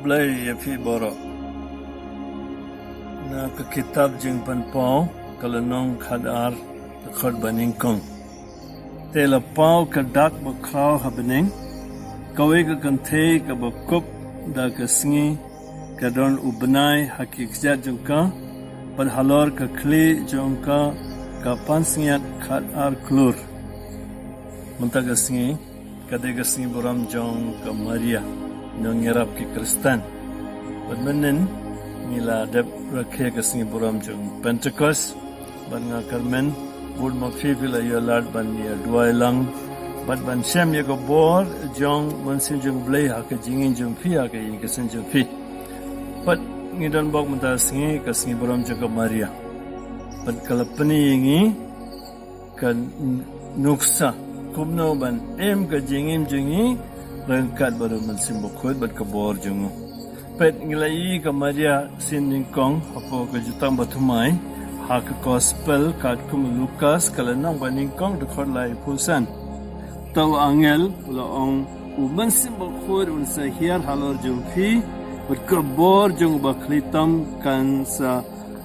blay ya fi boro na ka kitab jing pan pau kalanong khadar khod baning kong tela pau ka dak ba khaw habening kawe ka kanthe ka ba kup da ka sngi ka don ubnai hakikjat jungka pan halor ka kli jungka ka pansngiat khadar klur muntaga sngi kadega sngi boram jong ka Maria nang ngerap ki Kristen badmenen nila dep rakhe ka sngi boram jong Pentecost ban nga karmen bud ma fivila ya lad ban ya duai lang bat ban shem ya go bor jong mansin jong blay ha ka jingin jong phi ha ka yin ka sen jong phi pat ngidon bok mata sngi ka sngi boram jong ka Maria pat kalapani ngi kan nuksa kumno ban em ka jingim jingi rangkat baru mansim bokhod bat ka bor jongo pet ngilai ka Maria sin ningkong apo ka jutang bathumai ha ka gospel kat kum Lukas kalanang baningkong de khor lai pulsan taw angel laong mansim bokhod unsa hiar halor jungfi bat ka bor jong bakhlitam kan sa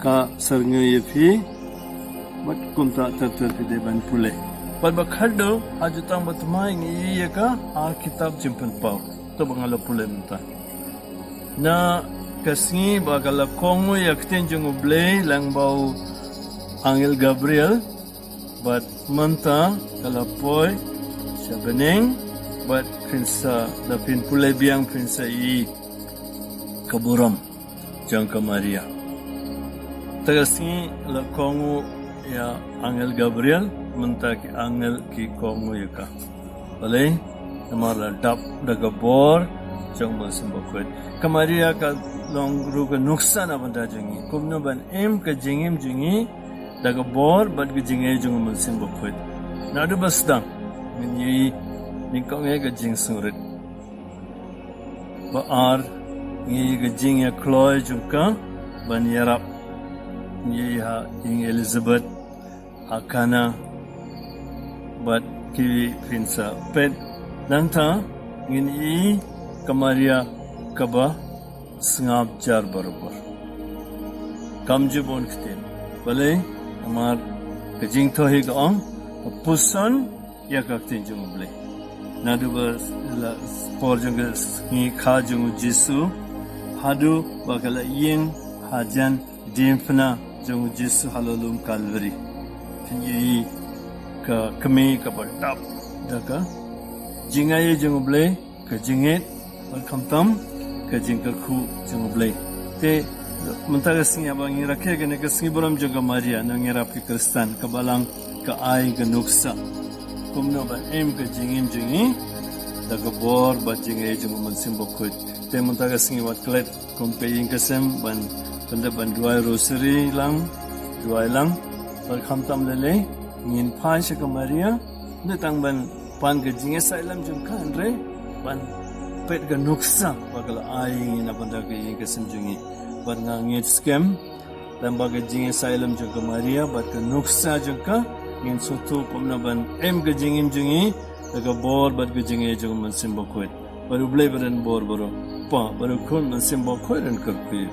ka sarnge yefi bat kumta tatar de ban pule But bakhaldo ajutang batmai ngi ka kitab jimpan pau to bangala pulenta na kasngi bagala kongo yakten jung ble langbau angel Gabriel but manta kala poi sabeneng but prinsa da pin pule biang prinsa I kaburam jangka Maria tagasngi la kongo ya angel Gabriel menta ki angel ki kongo yaka bale namara dap daga bor jong mal simbokot kamaria ka long ru ka nuksa na banda jingi kumno ban em ka jingim jingi daga bor bad ki jingi jong mal simbokot nadu basdang ni kong ka jing sungrit ba ar ni ka jing ya kloy jungka ban yarap ni ha ing Elizabeth akana but kiwi prinsa pet nanta ngin I kamaria kaba sngap jar barobar kamju bon kten bale amar kajing to hi gong puson yakaktin jung ble nadu bas la por jung ni kha jung Jisu hadu bagala yin hajan dimfna jung Jisu halolum Calvary tinyi ka Kmie ka batap daka jingaye jungle ka jinget balkamtam ka jingka khu jungle te muntaga singa bangi rakhe gane ka singi boram joga Maria nang ngerap ki Kristen ka balang ka ai ka nuksa kumno ba em ka jingim jingi daga bor ba jingaye jung mansim bokhot te muntaga singi wat klet kum pe ing kasem ban panda ban duai rosary lang balkamtam lele ngin phai sa ka Maria netang ban pan ka jinge sailam jung kan re ban pet ka nuksa bagala ai na banda ka ing kasem jungi ban nga ngit scam dan baga jinge sailam jung ka Maria bat ka nuksa jung ka ngin sotu pomna ban em ka jingim jungi daga bor bat ka jinge jung man simbo koit baru blay baran bor baro pa baru kun man simbo koit ran kar kuyi